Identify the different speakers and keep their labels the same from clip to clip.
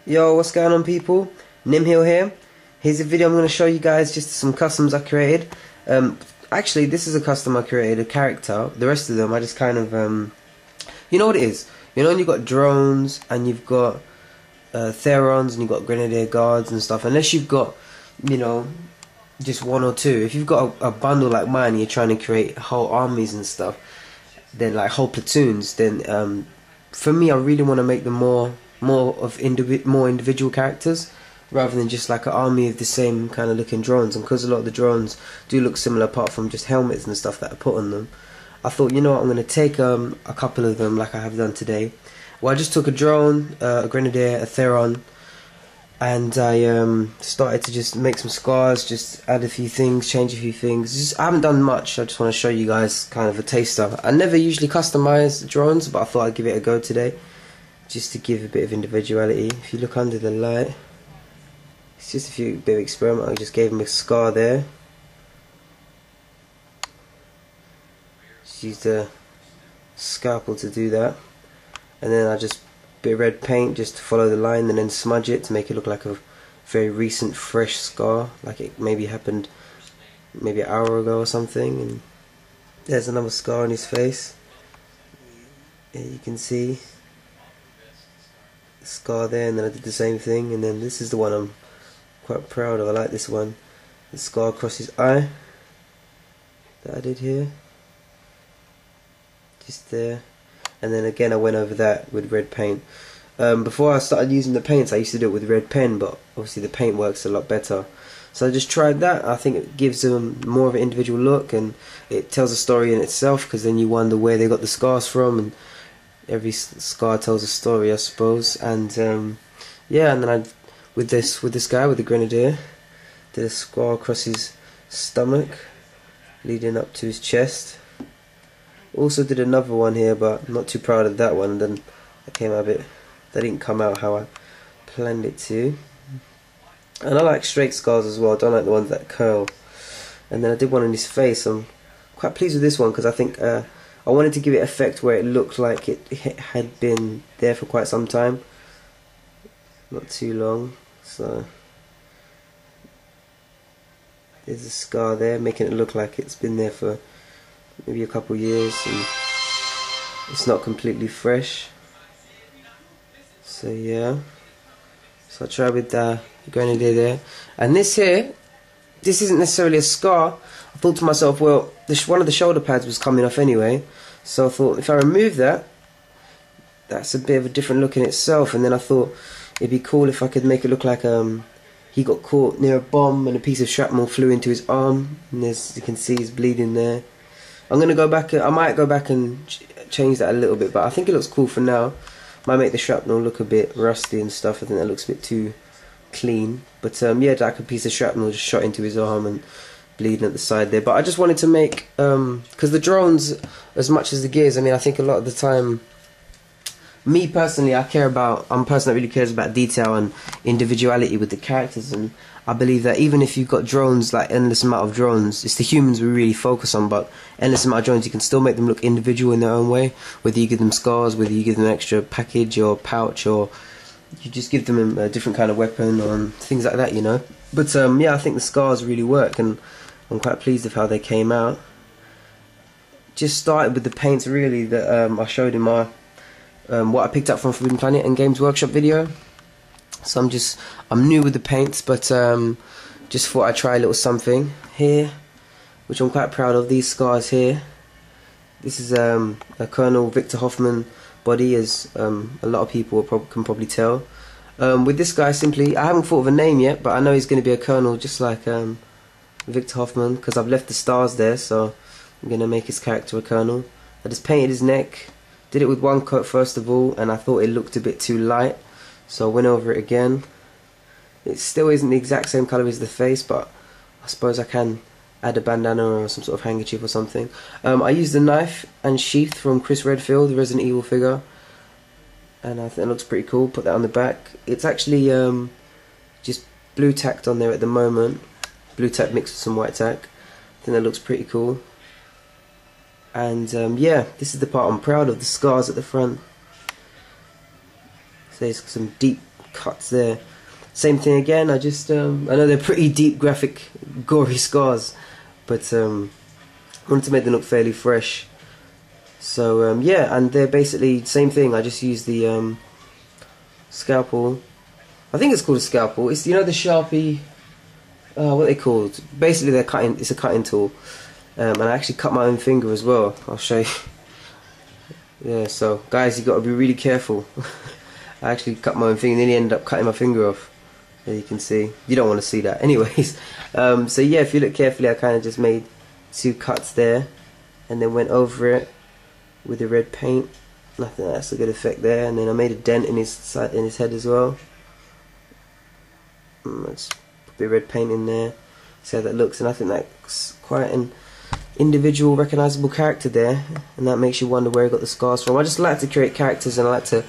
Speaker 1: Yo, what's going on, people? Nemheal here. Here's a video I'm going to show you guys just some customs I created. Actually, this is a custom I created, a character. The rest of them I just kind of, you know what it is? You know when you've got drones and you've got Therons and you've got Grenadier Guards and stuff, unless you've got, you know, just one or two. If you've got a bundle like mine and you're trying to create whole armies and stuff, then like whole platoons, then for me I really want to make them more individual characters rather than just like an army of the same kind of looking drones. And because a lot of the drones do look similar apart from just helmets and stuff that I put on them, I thought, you know what, I'm going to take a couple of them like I have done today. Well, I just took a drone, a Grenadier, a Theron, and I started to just make some scars, just add a few things, change a few things. I haven't done much. I just want to show you guys kind of a taster. I never usually customize drones, but I thought I'd give it a go today, just to give a bit of individuality. If you look under the light, it's just a bit of experiment. I just gave him a scar there. Just used a scalpel to do that, and then I just bit of red paint just to follow the line, and then smudge it to make it look like a very recent, fresh scar, like it maybe happened maybe an hour ago or something. And there's another scar on his face. Here you can see the scar there, and then I did the same thing. And then this is the one I'm quite proud of. I like this one, the scar across his eye that I did here, just there. And then again I went over that with red paint. Before I started using the paints, I used to do it with red pen, but obviously the paint works a lot better. So I just tried that. I think it gives them more of an individual look, and it tells a story in itself, because then you wonder where they got the scars from, and every scar tells a story, I suppose. And yeah, and then I with this guy, with the Grenadier, did a scar across his stomach leading up to his chest. Also did another one here, but I'm not too proud of that one. And then that didn't come out how I planned it to. And I like straight scars as well. I don't like the ones that curl. And then I did one on his face. I'm quite pleased with this one, because I think I wanted to give it effect where it looked like it had been there for quite some time, not too long. So there's a scar there, making it look like it's been there for maybe a couple years, and it's not completely fresh. So yeah, so I tried with the Grenadier there. And this here, this isn't necessarily a scar. I thought to myself, well, one of the shoulder pads was coming off anyway, so I thought if I remove that, that's a bit of a different look in itself. And then I thought it'd be cool if I could make it look like he got caught near a bomb and a piece of shrapnel flew into his arm, and as you can see he's bleeding there. I'm gonna go back. I might go back and change that a little bit, but I think it looks cool for now. Might make the shrapnel look a bit rusty and stuff. I think that looks a bit too clean. But yeah, like a piece of shrapnel just shot into his arm and bleeding at the side there. But I just wanted to make, because the drones, as much as the gears, I mean, I think a lot of the time, me personally, I'm a person that really cares about detail and individuality with the characters, and I believe that even if you've got drones, like endless amount of drones, it's the humans we really focus on, but endless amount of drones, you can still make them look individual in their own way, whether you give them scars, whether you give them an extra package or pouch, or you just give them a different kind of weapon, or things like that, you know. But yeah, I think the scars really work, and I'm quite pleased with how they came out. Just started with the paints really that I showed in my what I picked up from Forbidden Planet and Games Workshop video. So I'm new with the paints, but just thought I'd try a little something here, which I'm quite proud of. These scars here, this is a Colonel Victor Hoffman body, as a lot of people can probably tell. With this guy, simply, I haven't thought of a name yet, but I know he's going to be a colonel just like Victor Hoffman, because I've left the stars there, so I'm going to make his character a colonel. I just painted his neck, did it with one coat first of all, and I thought it looked a bit too light, so I went over it again. It still isn't the exact same colour as the face, but I suppose I can add a bandana or some sort of handkerchief or something. I used the knife and sheath from Chris Redfield, the Resident Evil figure, and I think it looks pretty cool. Put that on the back. It's actually just blue tacked on there at the moment, blue tack mixed with some white tack. I think that looks pretty cool. And yeah, this is the part I'm proud of, the scars at the front. So there's some deep cuts there. Same thing again. I know they're pretty deep, graphic, gory scars, but wanted to make them look fairly fresh. So yeah, and they're basically same thing. I just use the scalpel. I think it's called a scalpel. It's, you know, the Sharpie. What are they called? Basically, they're cutting. It's a cutting tool, and I actually cut my own finger as well. I'll show you. Yeah, so guys, you got to be really careful. I actually cut my own finger, and then he ended up cutting my finger off. There you can see. You don't want to see that, anyways. So yeah, if you look carefully, I kind of just made 2 cuts there, and then went over it with the red paint. I think that's a good effect there. And then I made a dent in his head as well. Let's put a bit of red paint in there. See how that looks, and I think that's quite an individual, recognizable character there, and that makes you wonder where he got the scars from. I just like to create characters, and I like to,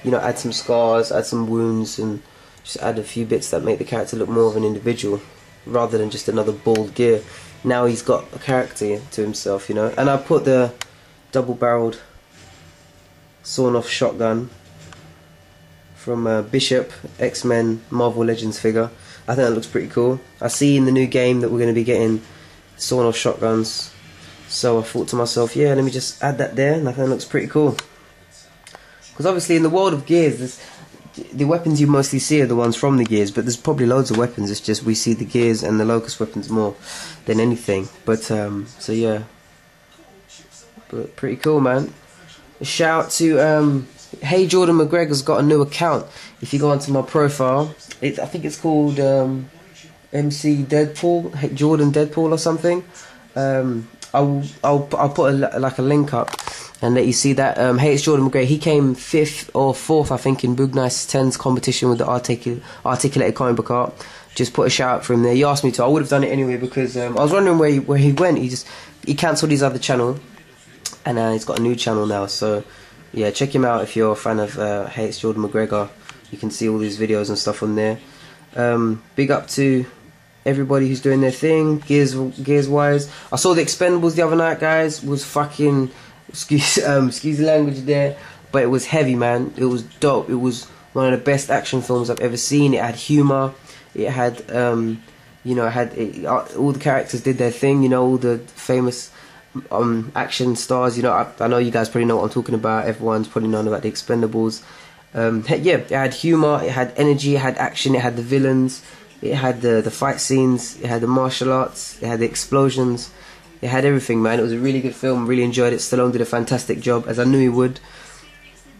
Speaker 1: you know, add some scars, add some wounds, and just add a few bits that make the character look more of an individual, rather than just another bald gear. Now he's got a character to himself, you know. And I put the double-barreled sawn-off shotgun from Bishop, X-Men Marvel Legends figure. I think that looks pretty cool. I see in the new game that we're going to be getting sawn-off shotguns, so I thought to myself, yeah, let me just add that there, and I think that looks pretty cool. Because obviously in the world of gears, the weapons you mostly see are the ones from the gears, but there's probably loads of weapons. It's just we see the gears and the locust weapons more than anything. But so yeah, but pretty cool, man. A shout out to Hey Jordan McGregor's got a new account. If you go onto my profile, I think it's called MC Deadpool, hey, Jordan Deadpool or something. I'll put a link up and let you see that. Hey, it's Jordan McGregor. He came 5th or 4th, I think, in Boog Nice 10's competition with the articulated comic book art. Just put a shout out for him there. He asked me to. I would have done it anyway because I was wondering where he went. He cancelled his other channel, and he's got a new channel now. So yeah, check him out if you're a fan of Hey, it's Jordan McGregor. You can see all these videos and stuff on there. Big up to everybody who's doing their thing, gears wise. I saw the Expendables the other night, guys. Was fucking excuse the language there, but it was heavy, man. It was dope. It was one of the best action films I've ever seen. It had humor. It had you know, all the characters did their thing. You know, all the famous action stars. You know, I know you guys probably know what I'm talking about. Everyone's probably known about the Expendables. Yeah, it had humor, it had energy, it had action, it had the villains, it had the fight scenes, it had the martial arts, it had the explosions, it had everything, man. It was a really good film, really enjoyed it. Stallone did a fantastic job, as I knew he would.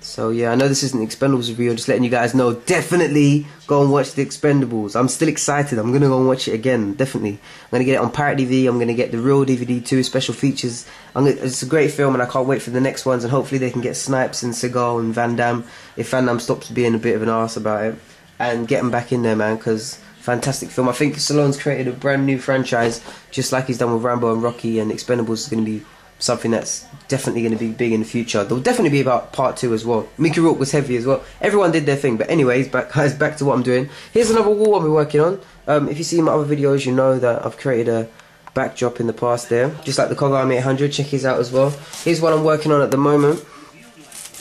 Speaker 1: So yeah, I know this isn't Expendables review, I'm just letting you guys know, definitely go and watch the Expendables. I'm still excited, I'm going to go and watch it again, definitely. I'm going to get it on Pirate DVD, I'm going to get the real DVD too, special features. It's a great film and I can't wait for the next ones, and hopefully they can get Snipes and Seagal and Van Damme, if Van Damme stops being a bit of an arse about it, and get them back in there, man, because fantastic film. I think Stallone's created a brand new franchise, just like he's done with Rambo and Rocky, and Expendables is going to be something that's definitely going to be big in the future. There'll definitely be about part 2 as well. Mickey Rourke was heavy as well. Everyone did their thing. But anyways, back to what I'm doing. Here's another wall I've been working on. If you see my other videos, you know that I've created a backdrop in the past there, just like the Kogami 800. Check his out as well. Here's what I'm working on at the moment.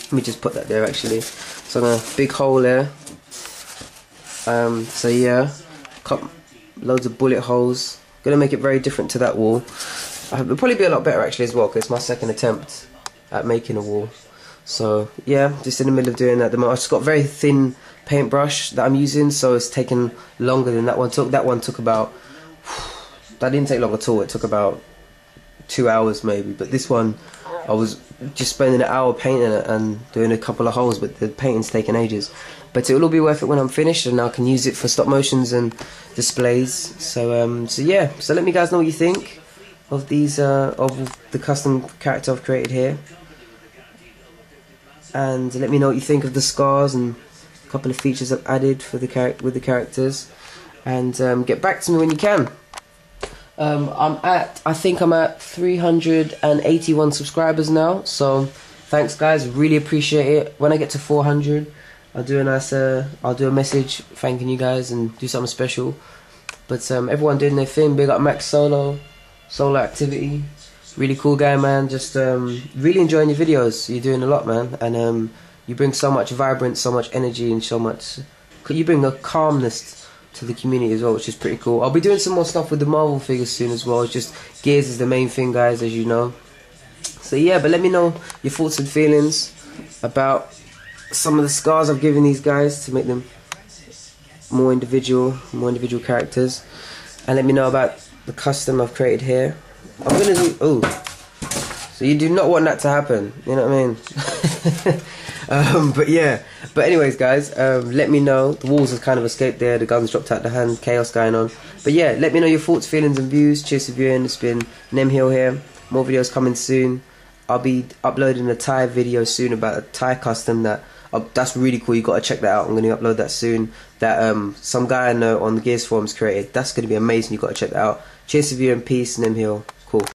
Speaker 1: Let me just put that there actually. So I'm a big hole there. So yeah, cut loads of bullet holes. Gonna make it very different to that wall. It'll probably be a lot better actually as well, because it's my second attempt at making a wall. So yeah, just in the middle of doing that. I've just got a very thin paintbrush that I'm using, so it's taken longer than that one took. That one took about, that didn't take long at all. It took about 2 hours maybe, but this one I was just spending an hour painting it and doing a couple of holes, but the painting's taken ages. But it will all be worth it when I'm finished, and I can use it for stop motions and displays. So so yeah, so let me guys know what you think of these of the custom character I've created here, and let me know what you think of the scars and a couple of features I've added for the with the characters, and get back to me when you can. I think I'm at 381 subscribers now, so thanks guys, really appreciate it. When I get to 400, I'll do a nice I'll do a message thanking you guys and do something special. But everyone doing their thing. Big up Max Solo Activity, really cool guy, man. Just really enjoying your videos. You're doing a lot, man, and You bring so much vibrance, so much energy, and so much. You bring a calmness to the community as well, which is pretty cool. I'll be doing some more stuff with the Marvel figures soon as well. It's just Gears is the main thing, guys, as you know. So yeah, but let me know your thoughts and feelings about some of the scars I've given these guys to make them more individual characters, and let me know about the custom I've created here. I'm gonna do. Oh, so you do not want that to happen. You know what I mean? But yeah. But anyways, guys, let me know. The walls have kind of escaped there. The guns dropped out the hand. Chaos going on. But yeah, let me know your thoughts, feelings, and views. Cheers for viewing. It's been Nemheal here. More videos coming soon. I'll be uploading a Thai video soon about a Thai custom that's really cool. You gotta check that out. I'm gonna upload that soon. That some guy I know on the Gears forums created. That's gonna be amazing. You gotta check that out. Cheers to you and peace, Nemheal.